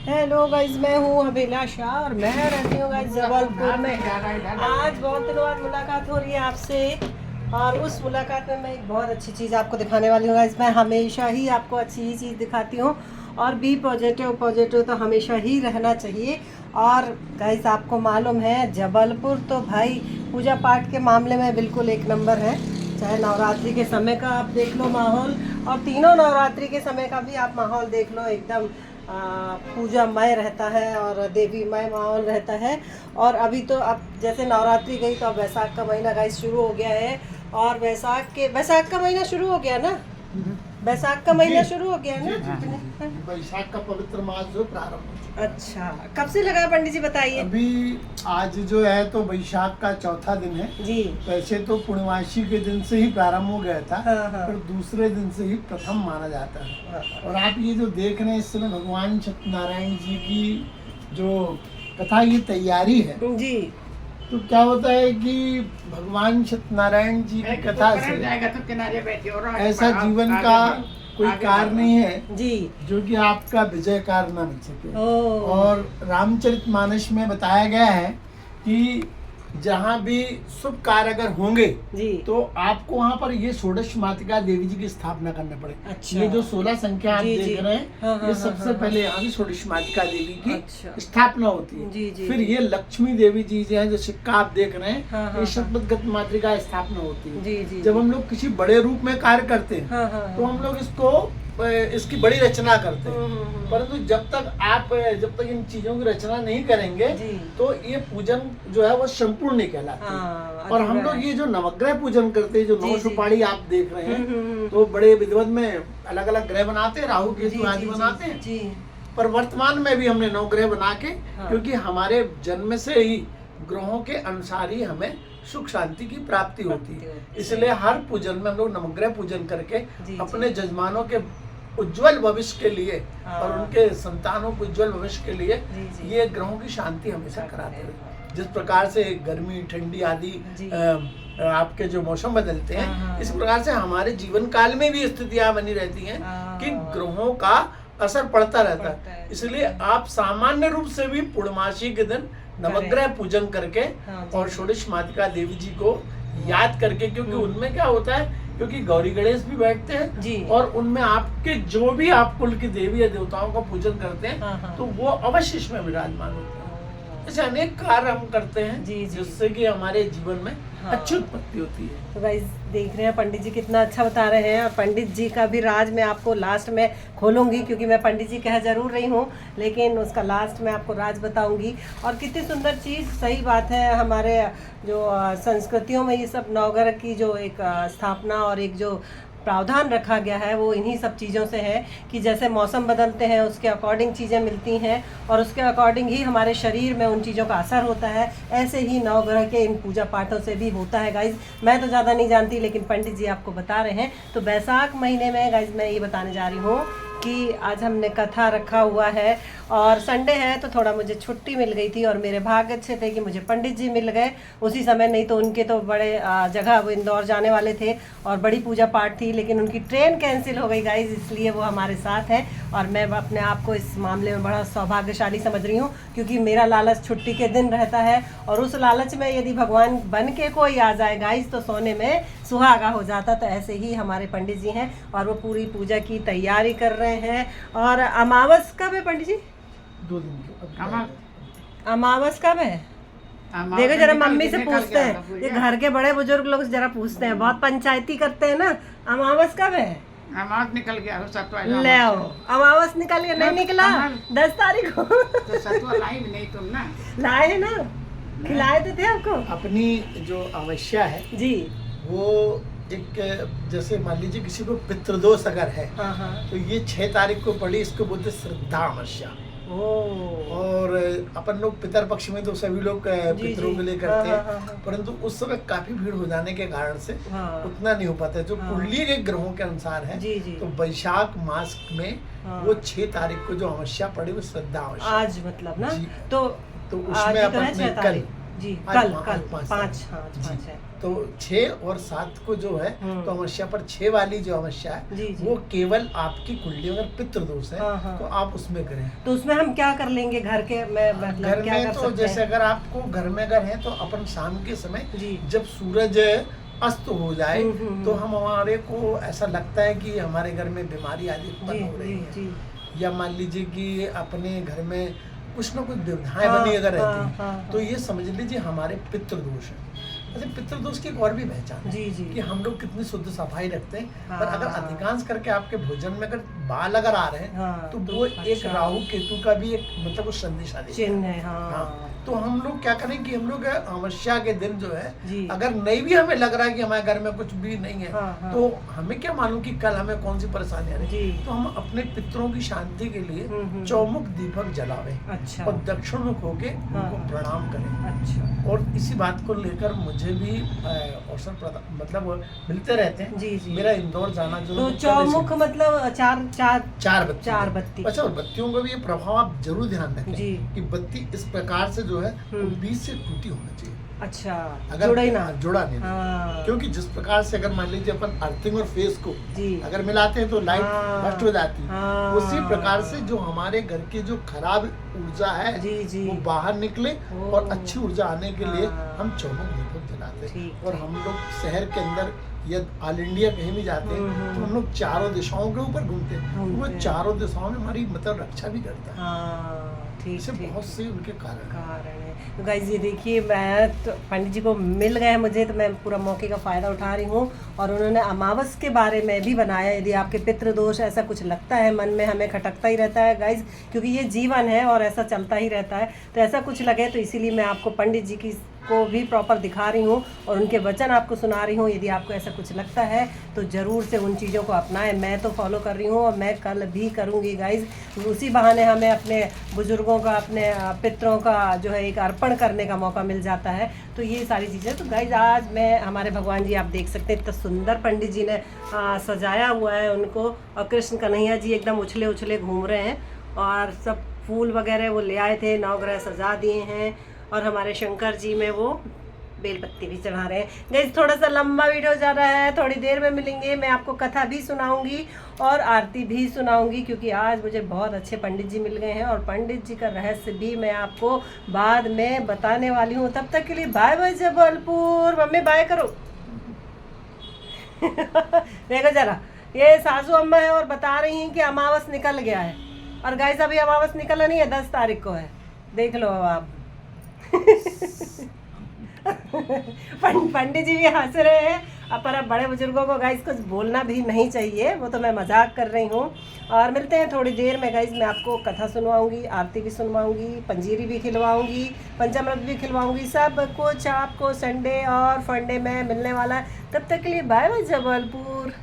Hello guys, मैं हूँ अभिलाषा और मैं रहती हूँ गाइज जबलपुर में। आज बहुत दिनों बाद मुलाकात हो रही है आपसे और उस मुलाकात में मैं एक बहुत अच्छी चीज़ आपको दिखाने वाली हूँ गाइज। मैं हमेशा ही आपको अच्छी ही चीज़ दिखाती हूँ और बी पॉजिटिव पॉजिटिव तो हमेशा ही रहना चाहिए। और गाइज आपको मालूम है जबलपुर तो भाई पूजा पाठ के मामले में बिल्कुल एक नंबर है। चाहे नवरात्रि के समय का आप देख लो माहौल और तीनों नवरात्रि के समय का भी आप माहौल देख लो, एकदम पूजामय रहता है और देवीमय माहौल रहता है। और अभी तो अब जैसे नवरात्रि गई तो अब वैसाख का महीना गाइस शुरू हो गया है और वैसाख का महीना शुरू हो गया ना, वैसाख का महीना शुरू हो गया ना। वैशाख का पवित्र मास जो प्रारंभ हो चुका है। अच्छा, कब से लगा पंडित जी बताइए। अभी आज जो है तो वैशाख का चौथा दिन है जी। वैसे तो पूर्णमासी के दिन से ही प्रारंभ हो गया था। हाँ। पर दूसरे दिन से ही प्रथम माना जाता है। हाँ। और आप ये जो देख रहे हैं इस समय भगवान सत्यनारायण जी की जो कथा की तैयारी है, जी। तो क्या होता है कि भगवान सत्यनारायण जी की कथा से ऐसा जीवन का कोई कार्य नहीं है जी जो कि आपका विजय कार्य ना बन सके। ओ। और रामचरितमानस में बताया गया है कि जहाँ भी शुभ कार्य अगर होंगे जी तो आपको वहाँ पर ये षोडश मातृका देवी जी की स्थापना करना पड़े। अच्छा। ये जो 16 संख्या आप जी, देख जी। रहे हैं, हाँ, हाँ, ये हाँ, सबसे हाँ, पहले यहाँ की षोडश मातृका देवी की अच्छा। स्थापना होती है। जी, जी, फिर जी। ये लक्ष्मी देवी जी जो है, जो सिक्का आप देख रहे हैं, हाँ, हाँ, ये हाँ। शतपथ मातृका स्थापना होती है। जी, जी, जब जी। हम लोग किसी बड़े रूप में कार्य करते हैं हाँ, हाँ, तो हम लोग इसकी बड़ी रचना करते हैं। हम्म। परंतु जब तक इन चीजों की रचना नहीं करेंगे जी। तो ये पूजन जो है वो संपूर्ण नहीं कहलाता। हाँ, और हम अधूरा लोग है। ये जो नवग्रह पूजन करते हैं, जो जी, 9 जी। सुपारी आप देख रहे हम्म। हैं, तो बड़े विधिवत में अलग अलग ग्रह बनाते हैं, राहु जी, केतु आदि जी, बनाते हैं। जी। पर वर्तमान में भी हमने 9 ग्रह बना के, हाँ। क्योंकि हमारे जन्म से ही ग्रहों के अनुसार ही हमें सुख शांति की प्राप्ति होती है। इसलिए हर पूजन में हम लोग नवग्रह पूजन करके जी, अपने जजमानों के उज्जवल भविष्य के लिए हाँ। और उनके संतानों के उज्जवल भविष्य के लिए जी, जी। ये ग्रहों की शांति हमेशा कराते हैं। जिस प्रकार से गर्मी ठंडी आदि जी। आपके जो मौसम बदलते हैं, हाँ। इस प्रकार से हमारे जीवन काल में भी स्थितियां बनी रहती हैं हाँ। कि ग्रहों का असर पड़ता रहता पड़ता है। है। इसलिए आप सामान्य रूप से भी पूर्णमासी के दिन नवग्रह पूजन करके हाँ जी। और षोडश मातृका देवी जी को याद करके, क्योंकि उनमें क्या होता है, क्योंकि गौरी गणेश भी बैठते हैं जी। और उनमें आपके जो भी आप कुल की देवी या देवताओं का पूजन करते हैं, हाँ। तो वो अवश्य इसमें विराजमान होते हैं। ऐसे अनेक कार्य हम करते हैं जी, जी। जिससे कि हमारे जीवन में हाँ। अच्छी उत्पत्ति होती है। तो गाइस देख रहे हैं पंडित जी कितना अच्छा बता रहे हैं और पंडित जी का भी राज मैं आपको लास्ट में खोलूंगी, क्योंकि मैं पंडित जी कह जरूर रही हूँ लेकिन उसका लास्ट में आपको राज बताऊंगी। और कितनी सुंदर चीज़, सही बात है, हमारे जो संस्कृतियों में ये सब नवग्रह की जो एक स्थापना और एक जो प्रावधान रखा गया है वो इन्हीं सब चीज़ों से है कि जैसे मौसम बदलते हैं उसके अकॉर्डिंग चीज़ें मिलती हैं और उसके अकॉर्डिंग ही हमारे शरीर में उन चीज़ों का असर होता है। ऐसे ही नवग्रह के इन पूजा पाठों से भी होता है गाइज। मैं तो ज़्यादा नहीं जानती लेकिन पंडित जी आपको बता रहे हैं। तो वैसाख महीने में गाइज मैं ये बताने जा रही हूँ कि आज हमने कथा रखा हुआ है और संडे है तो थोड़ा मुझे छुट्टी मिल गई थी और मेरे भाग्य अच्छे थे कि मुझे पंडित जी मिल गए उसी समय, नहीं तो उनके तो बड़े जगह वो इंदौर जाने वाले थे और बड़ी पूजा पाठ थी, लेकिन उनकी ट्रेन कैंसिल हो गई गाइज, इसलिए वो हमारे साथ हैं। और मैं अपने आप को इस मामले में बड़ा सौभाग्यशाली समझ रही हूँ क्योंकि मेरा लालच छुट्टी के दिन रहता है और उस लालच में यदि भगवान बन के कोई आ जाए गाइज तो सोने में सुहागा हो जाता। तो ऐसे ही हमारे पंडित जी हैं और वो पूरी पूजा की तैयारी कर रहे हैं। और अमावस कब है पंडित जी? 2 दिन की अमावस कब है? देखो जरा मम्मी से पूछते हैं, ये घर के बड़े बुजुर्ग लोग जरा पूछते हैं, बहुत पंचायती करते हैं ना। अमावस कब है? अमावस निकल गया हो, सतुआ ले आओ, अमावस निकल गया, नहीं निकला 10 तारीख को तो सतुआ लाई भी नहीं तुम ना। लाए ना, खिलाए तो थे आपको। अपनी जो अवश्या है जी। वो एक, जैसे मान लीजिए किसी को पितृदोष अगर है, हाँ। तो ये 6 तारीख को पड़ी, इसको बोलते श्रद्धा अमावस्या। और अपन लोग पितर पक्ष में तो सभी लोग पितरों के लिए करते हैं, परंतु उस समय काफी भीड़ हो जाने के कारण से उतना नहीं हो पाता है। जो कुंडली के ग्रहों के अनुसार है, तो वैशाख मास में वो 6 तारीख को जो अमावस्या पड़ी वो श्रद्धा अमावस्या आज मतलब ना, जी। तो उसमें अपन ने जी आज कल आज कल पाँच 5, हाँ जी। 5 है। तो 6 और 7 को जो है तो अमावस्या पर 6 वाली जो अमावस्या है जी जी। वो केवल आपकी कुंडली में अगर पितृदोष है हाँ, हाँ। तो आप उसमें करें। तो उसमें हम क्या कर लेंगे घर के में, मतलब घर क्या में कर तो सकते जैसे हैं? अगर आपको घर में अगर है तो अपन शाम के समय जी जब सूरज अस्त हो जाए तो हम हमारे को ऐसा लगता है कि हमारे घर में बीमारी आदि जी उत्पन्न हो रही जी है, जी। या मान लीजिए कि अपने घर में कुछ ना कुछ दुविधाएं हाँ, बनी अगर रहती हाँ, हैं हाँ, तो हाँ। ये समझ लीजिए हमारे पितृदोष है। अच्छा, पितृदोष की एक और भी पहचान है जी जी। कि हम लोग कितनी शुद्ध सफाई रखते हैं, पर अगर हाँ। अधिकांश करके आपके भोजन में अगर बाल अगर आ रहे हैं हाँ, तो तो वो एक अच्छा। राहु केतु का भी एक मतलब वो संदेशा देता चिन्ह है। है, हाँ। हाँ, तो हम लोग क्या करें कि हम लोग अमावस्या के दिन जो है जी। अगर नहीं भी हमें लग रहा है कि हमारे घर में कुछ भी नहीं है, हाँ, हाँ। तो हमें क्या मालूम कि कल हमें कौन सी परेशानी आ रही है, जी। तो हम अपने पितरों की शांति के लिए चौमुख दीपक जलावे अच्छा और दक्षिण मुख होके उनको हाँ। प्रणाम करें। अच्छा। और इसी बात को लेकर मुझे भी अवसर मतलब मिलते रहते हैं। जी जी। मेरा इंदौर जाना जो तो चौमुख मतलब चार चार चार बत्ती चार बत्ती। अच्छा, और बत्तियों का भी ये प्रभाव आप जरूर ध्यान रखें जी। कि बत्ती इस प्रकार से जो है वो बीच से टूटी होनी चाहिए, अच्छा, अगर जुड़ा ही ना। जुड़ा नहीं हाँ। क्योंकि जिस प्रकार से अगर मान लीजिए अपन अर्थिंग और फेस को जी। अगर मिलाते हैं तो लाइट हाँ। नष्ट हो जाती है, हाँ। उसी प्रकार से जो हमारे घर की जो खराब ऊर्जा है जी जी। वो बाहर निकले ओह। और अच्छी ऊर्जा आने के लिए हाँ। हम चौमुख दीपक जलाते हैं। ठीक, और हम लोग शहर के अंदर या ऑल इंडिया कहीं भी जाते हैं तो हम लोग चारों दिशाओं के ऊपर घूमते हैं, वो घूमते हैं। चारों दिशाओं में हमारी मतलब रक्षा भी करता है। हाँ ठीक इससे ठीक। बहुत से उनके कारण हैं। कारण है। तो गाइस ये देखिए, मैं तो पंडित जी को मिल गए मुझे, तो मैं पूरा मौके का फ़ायदा उठा रही हूँ। और उन्होंने अमावस के बारे में भी बनाया, यदि आपके पितृदोष ऐसा कुछ लगता है मन में, हमें खटकता ही रहता है गाइस, क्योंकि ये जीवन है और ऐसा चलता ही रहता है, तो ऐसा कुछ लगे तो इसीलिए मैं आपको पंडित जी की को भी प्रॉपर दिखा रही हूँ और उनके वचन आपको सुना रही हूँ। यदि आपको ऐसा कुछ लगता है तो ज़रूर से उन चीज़ों को अपनाएं। मैं तो फॉलो कर रही हूँ और मैं कल भी करूँगी गाइज। उसी बहाने हमें अपने बुज़ुर्गों का, अपने पितरों का जो है एक अर्पण करने का मौका मिल जाता है। तो ये सारी चीज़ें, तो गाइज आज मैं, हमारे भगवान जी आप देख सकते हैं, इतना सुंदर पंडित जी ने सजाया हुआ है उनको, और कृष्ण कन्हैया जी एकदम उछले उछले घूम रहे हैं और सब फूल वगैरह वो ले आए थे, नवग्रह सजा दिए हैं, और हमारे शंकर जी में वो बेलपत्ती भी चढ़ा रहे हैं। गाइस थोड़ा सा लंबा वीडियो जा रहा है, थोड़ी देर में मिलेंगे। मैं आपको कथा भी सुनाऊंगी और आरती भी सुनाऊंगी, क्योंकि आज मुझे बहुत अच्छे पंडित जी मिल गए हैं और पंडित जी का रहस्य भी मैं आपको बाद में बताने वाली हूँ। तब तक के लिए bye bye Jabalpur. Mummy bye करो। देखो जरा, ये सासू अम्मा है और बता रही हैं कि अमावस निकल गया है, और गाइस अभी अमावस निकला नहीं है, 10 तारीख को है, देख लो आप। पंडित जी भी हंस रहे हैं। पर अब बड़े बुजुर्गों को गाइस कुछ बोलना भी नहीं चाहिए, वो तो मैं मजाक कर रही हूँ। और मिलते हैं थोड़ी देर में गाइस, मैं आपको कथा सुनवाऊंगी, आरती भी सुनवाऊंगी, पंजीरी भी खिलवाऊंगी, पंचामृत भी खिलवाऊंगी। सब कुछ आपको संडे और फंडे में मिलने वाला है। तब तक के लिए बाय बाय जबलपुर।